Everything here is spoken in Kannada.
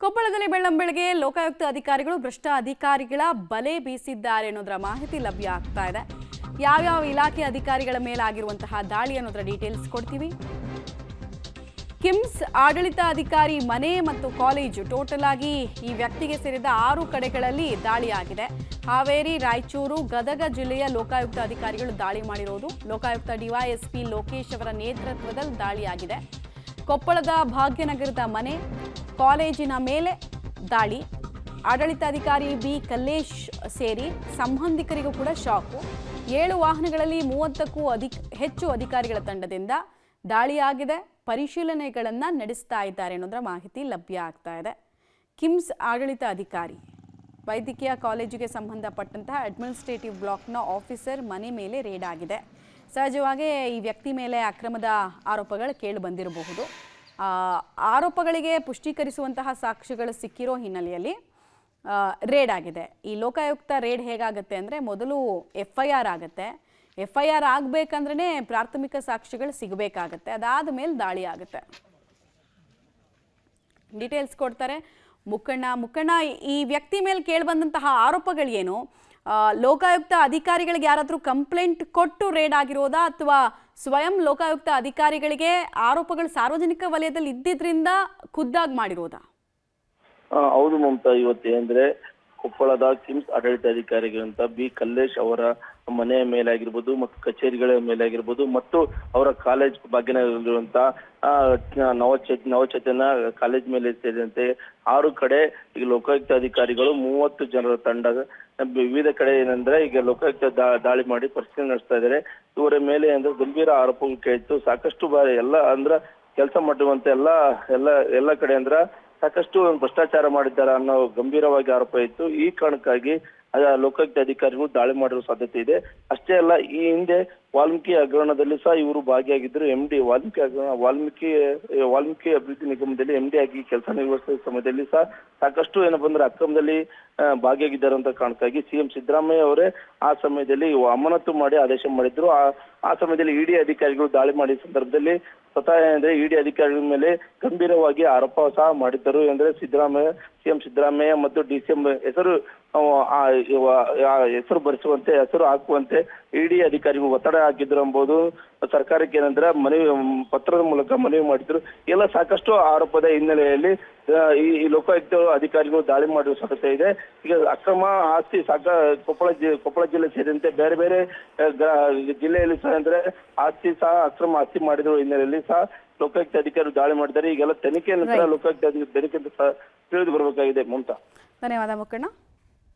ಕೊಪ್ಪಳದಲ್ಲಿ ಬೆಳ್ಳಂಬೆಳಗ್ಗೆ ಲೋಕಾಯುಕ್ತ ಅಧಿಕಾರಿಗಳು ಭ್ರಷ್ಟ ಅಧಿಕಾರಿಗಳ ಬಲೆ ಬೀಸಿದ್ದಾರೆ ಅನ್ನೋದರ ಮಾಹಿತಿ ಲಭ್ಯ ಆಗ್ತಾ ಇದೆ. ಯಾವ ಇಲಾಖೆ ಅಧಿಕಾರಿಗಳ ಮೇಲಾಗಿರುವಂತಹ ದಾಳಿ ಅನ್ನೋದರ ಡೀಟೇಲ್ಸ್ ಕೊಡ್ತೀವಿ. ಕಿಮ್ಸ್ ಆಡಳಿತ ಅಧಿಕಾರಿ ಮನೆ ಮತ್ತು ಕಾಲೇಜು ಟೋಟಲ್ ಆಗಿ ಈ ವ್ಯಕ್ತಿಗೆ ಸೇರಿದ 6 ಕಡೆಗಳಲ್ಲಿ ದಾಳಿಯಾಗಿದೆ. ಹಾವೇರಿ, ರಾಯಚೂರು, ಗದಗ ಜಿಲ್ಲೆಯ ಲೋಕಾಯುಕ್ತ ಅಧಿಕಾರಿಗಳು ದಾಳಿ ಮಾಡಿರೋದು. ಲೋಕಾಯುಕ್ತ ಡಿವೈಎಸ್ಪಿ ಲೋಕೇಶ್ ಅವರ ನೇತೃತ್ವದಲ್ಲಿ ದಾಳಿಯಾಗಿದೆ. ಕೊಪ್ಪಳದ ಭಾಗ್ಯನಗರದ ಮನೆ, ಕಾಲೇಜಿನ ಮೇಲೆ ದಾಳಿ. ಆಡಳಿತಾಧಿಕಾರಿ ಬಿ ಕಲ್ಲೇಶ್ ಸೇರಿ ಸಂಬಂಧಿಕರಿಗೂ ಕೂಡ ಶಾಕು. 7 ವಾಹನಗಳಲ್ಲಿ 30ಕ್ಕೂ ಹೆಚ್ಚು ಅಧಿಕಾರಿಗಳ ತಂಡದಿಂದ ದಾಳಿಯಾಗಿದೆ. ಪರಿಶೀಲನೆಗಳನ್ನು ನಡೆಸ್ತಾ ಇದ್ದಾರೆ ಅನ್ನೋದರ ಮಾಹಿತಿ ಲಭ್ಯ ಆಗ್ತಾ ಇದೆ. ಕಿಮ್ಸ್ ಆಡಳಿತ ಅಧಿಕಾರಿ ವೈದ್ಯಕೀಯ ಕಾಲೇಜಿಗೆ ಸಂಬಂಧಪಟ್ಟಂತಹ ಅಡ್ಮಿನಿಸ್ಟ್ರೇಟಿವ್ ಬ್ಲಾಕ್ನ ಆಫೀಸರ್ ಮನೆ ಮೇಲೆ ರೇಡ್ ಆಗಿದೆ. ಸಹಜವಾಗಿ ಈ ವ್ಯಕ್ತಿ ಮೇಲೆ ಅಕ್ರಮದ ಆರೋಪಗಳು ಕೇಳಿ ಬಂದಿರಬಹುದು. ಆರೋಪಗಳಿಗೆ ಪುಷ್ಟೀಕರಿಸುವಂತಹ ಸಾಕ್ಷ್ಯಗಳು ಸಿಕ್ಕಿರೋ ಹಿನ್ನೆಲೆಯಲ್ಲಿ ರೇಡ್ ಆಗಿದೆ. ಈ ಲೋಕಾಯುಕ್ತ ರೇಡ್ ಹೇಗಾಗುತ್ತೆ ಅಂದರೆ ಮೊದಲು FIR ಆಗುತ್ತೆ. FIR ಆಗಬೇಕಂದ್ರೆ ಪ್ರಾಥಮಿಕ ಸಾಕ್ಷ್ಯಗಳು ಸಿಗಬೇಕಾಗತ್ತೆ. ಅದಾದ ಮೇಲೆ ದಾಳಿ ಆಗುತ್ತೆ. ಡೀಟೇಲ್ಸ್ ಕೊಡ್ತಾರೆ ಮುಕ್ಕಣ್ಣ. ಈ ವ್ಯಕ್ತಿ ಮೇಲೆ ಕೇಳಿಬಂದಂತಹ ಆರೋಪಗಳೇನು? ಲೋಕಾಯುಕ್ತ ಅಧಿಕಾರಿಗಳಿಗೆ ಯಾರಾದರೂ ಕಂಪ್ಲೇಂಟ್ ಕೊಟ್ಟು ರೇಡ್ ಆಗಿರೋದಾ ಅಥವಾ ಸ್ವಯಂ ಲೋಕಾಯುಕ್ತ ಅಧಿಕಾರಿಗಳಿಗೆ ಆರೋಪಗಳು ಸಾರ್ವಜನಿಕ ವಲಯದಲ್ಲಿ ಇದ್ದಿದ್ರಿಂದ ಖುದ್ದಾಗಿ ಮಾಡಿರೋದಾ? ಹೌದು ಮಮತಾ, ಇವತ್ತೇಂದ್ರೆ ಕೊಪ್ಪಳದ ಕಿಮ್ಸ್ ಆಡಳಿತಾಧಿಕಾರಿಗಳಂತ ಬಿ ಕಲ್ಲೇಶ್ ಅವರ ಮನೆಯ ಮೇಲಾಗಿರ್ಬೋದು ಮತ್ತು ಕಚೇರಿಗಳ ಮೇಲಾಗಿರ್ಬೋದು ಮತ್ತು ಅವರ ಕಾಲೇಜ್ ಭಾಗ್ಯನಗರಲ್ಲಿರುವಂತಹ ನವಚೇತನ ಕಾಲೇಜ್ ಮೇಲೆ ಸೇರಿದಂತೆ 6 ಕಡೆ ಈಗ ಲೋಕಾಯುಕ್ತ ಅಧಿಕಾರಿಗಳು 30 ಜನರ ತಂಡ ವಿವಿಧ ಕಡೆ ಏನಂದ್ರೆ ಈಗ ಲೋಕಾಯುಕ್ತ ದಾಳಿ ಮಾಡಿ ಪರಿಶೀಲನೆ ನಡೆಸ್ತಾ ಇದ್ದಾರೆ. ಇವರ ಮೇಲೆ ಅಂದ್ರೆ ಗಂಭೀರ ಆರೋಪಗಳು ಕೇಳಿತ್ತು. ಸಾಕಷ್ಟು ಬಾರಿ ಕೆಲಸ ಮಾಡುವಂತೆ ಎಲ್ಲ ಕಡೆ ಅಂದ್ರ ಸಾಕಷ್ಟು ಭ್ರಷ್ಟಾಚಾರ ಮಾಡಿದ್ದಾರೆ ಅನ್ನೋ ಗಂಭೀರವಾಗಿ ಆರೋಪ ಇತ್ತು. ಈ ಕಾರಣಕ್ಕಾಗಿ ಲೋಕಾಯುಕ್ತ ಅಧಿಕಾರಿಗಳು ದಾಳಿ ಮಾಡಿರುವ ಸಾಧ್ಯತೆ ಇದೆ. ಅಷ್ಟೇ ಅಲ್ಲ, ಈ ಹಿಂದೆ ವಾಲ್ಮೀಕಿ ಹಗರಣದಲ್ಲಿ ಸಹ ಇವರು ಭಾಗಿಯಾಗಿದ್ದರು. MD ವಾಲ್ಮೀಕಿ ಅಭಿವೃದ್ಧಿ ನಿಗಮದಲ್ಲಿ MD ಆಗಿ ಕೆಲಸ ನಿರ್ವಹಿಸಿದ ಸಮಯದಲ್ಲಿ ಸಹ ಸಾಕಷ್ಟು ಏನಪ್ಪಾ ಅಂದ್ರೆ ಅಕ್ರಮದಲ್ಲಿ ಭಾಗಿಯಾಗಿದ್ದಾರೆ ಅಂತ ಕಾರಣಕ್ಕಾಗಿ CM ಸಿದ್ದರಾಮಯ್ಯ ಅವರೇ ಆ ಸಮಯದಲ್ಲಿ ಅಮಾನತು ಮಾಡಿ ಆದೇಶ ಮಾಡಿದ್ರು. ಆ ಸಮಯದಲ್ಲಿ ED ಅಧಿಕಾರಿಗಳು ದಾಳಿ ಮಾಡಿದ ಸಂದರ್ಭದಲ್ಲಿ ಸ್ವತಃ ಅಂದ್ರೆ ED ಅಧಿಕಾರಿಗಳ ಮೇಲೆ ಗಂಭೀರವಾಗಿ ಆರೋಪ ಸಹ ಮಾಡಿದ್ದರು. ಅಂದ್ರೆ CM ಸಿದ್ದರಾಮಯ್ಯ ಮತ್ತು DCM ಹೆಸರು ಬರೆಸುವಂತೆ, ಹೆಸರು ಹಾಕುವಂತೆ ED ಅಧಿಕಾರಿಗಳು ಒತ್ತಡ ಹಾಕಿದ್ರು ಎಂಬುದು ಸರ್ಕಾರಕ್ಕೆ ಏನಂದ್ರೆ ಪತ್ರದ ಮೂಲಕ ಮನವಿ ಮಾಡಿದ್ರು. ಎಲ್ಲ ಸಾಕಷ್ಟು ಆರೋಪದ ಹಿನ್ನೆಲೆಯಲ್ಲಿ ಈ ಲೋಕಾಯುಕ್ತ ಅಧಿಕಾರಿಗಳು ದಾಳಿ ಮಾಡುವ ಸಾಧ್ಯತೆ ಇದೆ. ಈಗ ಅಕ್ರಮ ಆಸ್ತಿ ಕೊಪ್ಪಳ ಜಿಲ್ಲೆ ಸೇರಿದಂತೆ ಬೇರೆ ಬೇರೆ ಜಿಲ್ಲೆಯಲ್ಲಿ ಸಹ ಅಂದ್ರೆ ಅಕ್ರಮ ಆಸ್ತಿ ಮಾಡಿರುವ ಹಿನ್ನೆಲೆಯಲ್ಲಿ ಸಹ ಲೋಕಾಯುಕ್ತ ಅಧಿಕಾರಿಗಳು ದಾಳಿ ಮಾಡಿದ್ದಾರೆ. ಈಗೆಲ್ಲ ತನಿಖೆ ನಂತರ ಲೋಕಾಯುಕ್ತ ತನಿಖೆ ತಿಳಿದು ಬರಬೇಕಾಗಿದೆ. ಮಮತಾ, ಧನ್ಯವಾದ ಮುಕ್ಕಣ್ಣ.